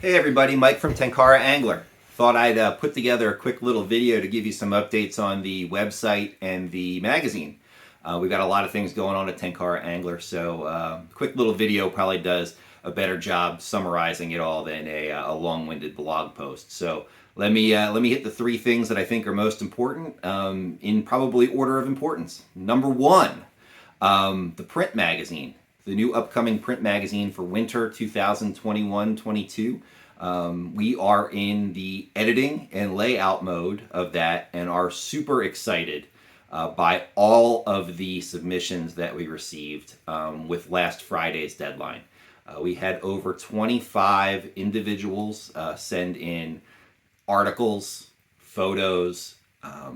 Hey everybody, Mike from Tenkara Angler. Thought I'd put together a quick little video to give you some updates on the website and the magazine. We've got a lot of things going on at Tenkara Angler, so quick little video probably does a better job summarizing it all than a long-winded blog post. So let me hit the three things that I think are most important in probably order of importance. Number one, the print magazine. The new upcoming print magazine for winter 2021-22. We are in the editing and layout mode of that and are super excited by all of the submissions that we received with last Friday's deadline. We had over 25 individuals send in articles, photos,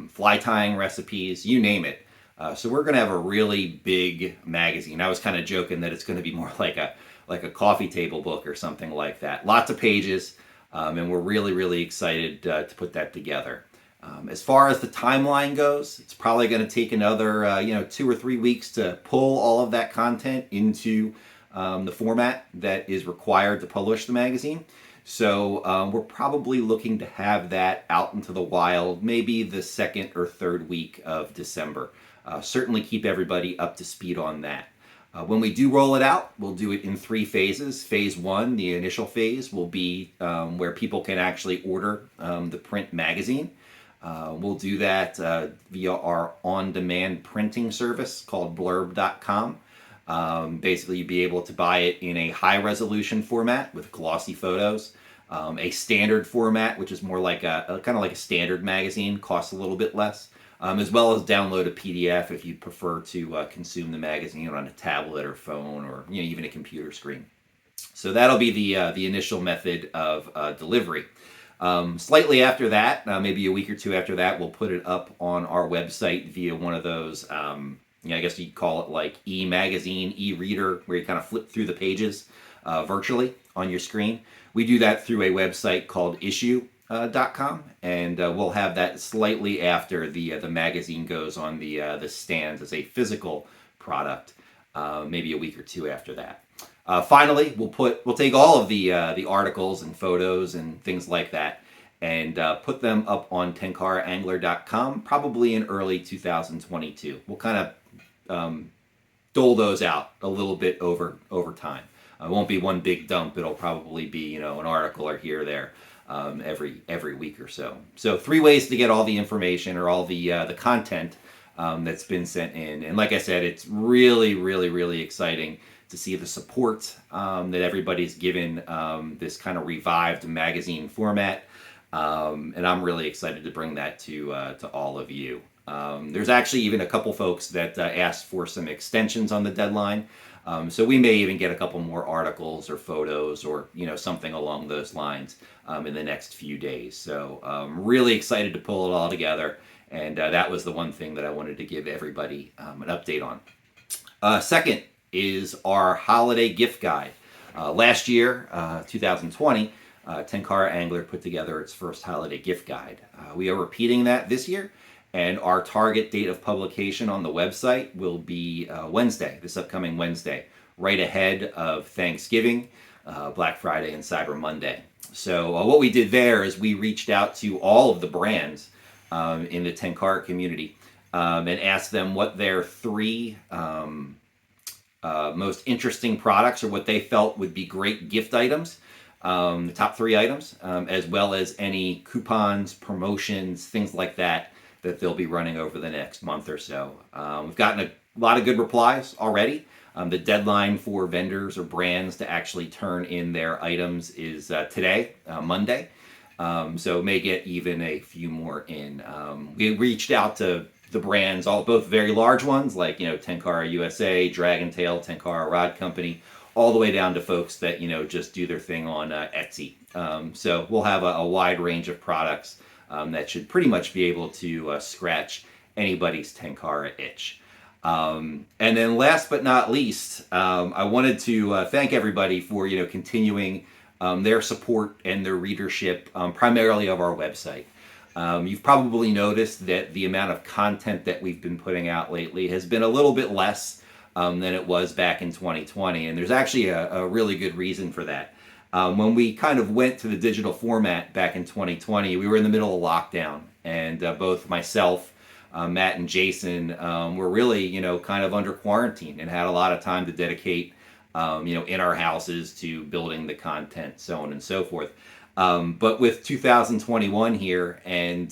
fly tying recipes, you name it. So we're going to have a really big magazine. I was kind of joking that it's going to be more like a coffee table book or something like that. Lots of pages, and we're really excited to put that together. As far as the timeline goes, it's probably going to take another 2 or 3 weeks to pull all of that content into the format that is required to publish the magazine. So we're probably looking to have that out into the wild maybe the second or third week of December. Certainly keep everybody up to speed on that. When we do roll it out, we'll do it in 3 phases. Phase 1, the initial phase, will be where people can actually order the print magazine. We'll do that via our on-demand printing service called blurb.com. Basically, you'll be able to buy it in a high-resolution format with glossy photos. A standard format, which is more like a kind of like a standard magazine, costs a little bit less. As well as download a PDF if you prefer to consume the magazine on a tablet or phone or even a computer screen. So that'll be the initial method of delivery. Slightly after that, maybe a week or two after that, we'll put it up on our website via one of those, I guess you'd call it like e-magazine, e-reader, where you kind of flip through the pages virtually on your screen. We do that through a website called issue.com, and we'll have that slightly after the magazine goes on the stands as a physical product, maybe a week or two after that. Finally, we'll take all of the articles and photos and things like that and put them up on tenkaraangler.com probably in early 2022. We'll kind of dole those out a little bit over time. It won't be one big dump. It'll probably be an article or here or there. Every week or so. So 3 ways to get all the information or all the content that's been sent in. And like I said, it's really exciting to see the support that everybody's given this kind of revived magazine format. And I'm really excited to bring that to all of you. There's actually even a couple folks that asked for some extensions on the deadline. So we may even get a couple more articles or photos or something along those lines in the next few days. So really excited to pull it all together, and that was the one thing that I wanted to give everybody an update on. Second is our holiday gift guide. Last year, 2020, Tenkara Angler put together its first holiday gift guide. We are repeating that this year. And our target date of publication on the website will be Wednesday, this upcoming Wednesday, right ahead of Thanksgiving, Black Friday, and Cyber Monday. So what we did there is we reached out to all of the brands in the Tenkara community and asked them what their 3 most interesting products or what they felt would be great gift items, the top 3 items, as well as any coupons, promotions, things like that they'll be running over the next month or so. We've gotten a lot of good replies already. The deadline for vendors or brands to actually turn in their items is today, Monday. So may get even a few more in. We reached out to the brands, both very large ones like Tenkara USA, Dragon Tail, Tenkara Rod Company, all the way down to folks that just do their thing on Etsy. So we'll have a wide range of products that should pretty much be able to scratch anybody's Tenkara itch. And then last but not least, I wanted to thank everybody for continuing their support and their readership, primarily of our website. You've probably noticed that the amount of content that we've been putting out lately has been a little bit less than it was back in 2020, and there's actually a really good reason for that. When we kind of went to the digital format back in 2020, we were in the middle of lockdown, and both myself, Matt and Jason were really, kind of under quarantine and had a lot of time to dedicate, in our houses to building the content, so on and so forth. But with 2021 here, and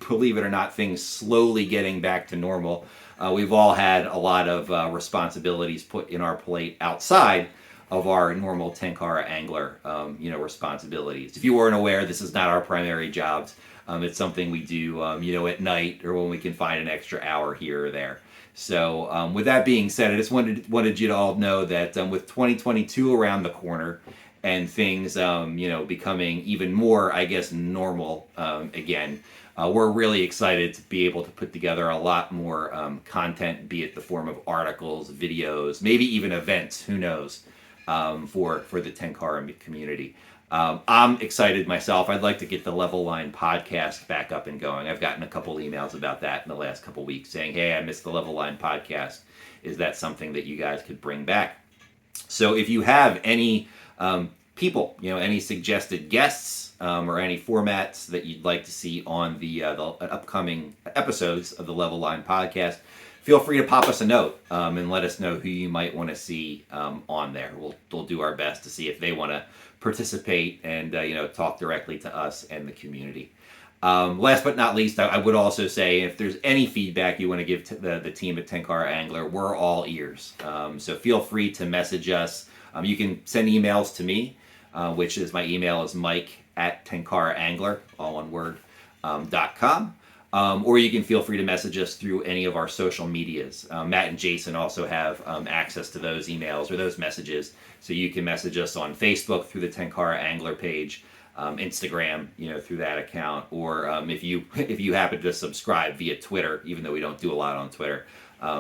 believe it or not, things slowly getting back to normal, we've all had a lot of responsibilities put in our plate outside of our normal Tenkara angler, responsibilities. If you weren't aware, this is not our primary jobs. It's something we do, at night or when we can find an extra hour here or there. So with that being said, I just wanted you to all know that with 2022 around the corner and things, becoming even more, I guess, normal again, we're really excited to be able to put together a lot more content, be it the form of articles, videos, maybe even events, who knows, for the Tenkara community. I'm excited myself. I'd like to get the Level Line podcast back up and going. I've gotten a couple emails about that in the last couple weeks saying, hey, I missed the Level Line podcast. Is that something that you guys could bring back? So if you have any people, any suggested guests or any formats that you'd like to see on the upcoming episodes of the Level Line podcast, feel free to pop us a note and let us know who you might want to see on there. We'll do our best to see if they want to participate and talk directly to us and the community. Last but not least, I would also say if there's any feedback you want to give to the team at Tenkara Angler, we're all ears. So feel free to message us. You can send emails to me, which is my email is mike@tenkaraangler, all one word, .com. Or you can feel free to message us through any of our social medias. Matt and Jason also have access to those emails or those messages. So you can message us on Facebook through the Tenkara Angler page, Instagram, through that account, or if you happen to subscribe via Twitter, even though we don't do a lot on Twitter,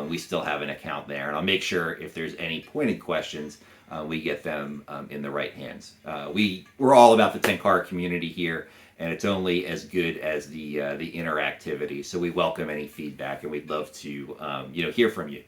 we still have an account there. And I'll make sure if there's any pointed questions, we get them in the right hands. We're all about the Tenkara community here, and it's only as good as the interactivity. So we welcome any feedback, and we'd love to hear from you.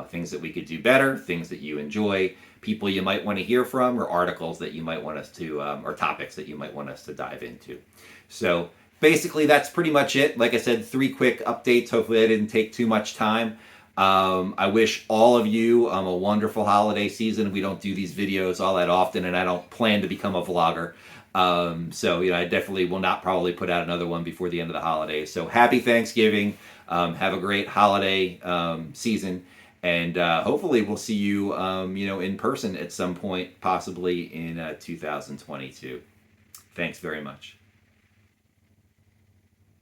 Things that we could do better, things that you enjoy, people you might want to hear from, or articles that you might want us to, or topics that you might want us to dive into. So basically, that's pretty much it. Like I said, 3 quick updates. Hopefully, I didn't take too much time. I wish all of you a wonderful holiday season. We don't do these videos all that often, and I don't plan to become a vlogger. So I definitely will not probably put out another one before the end of the holidays. So happy Thanksgiving. Have a great holiday season. And hopefully we'll see you, in person at some point, possibly in 2022. Thanks very much.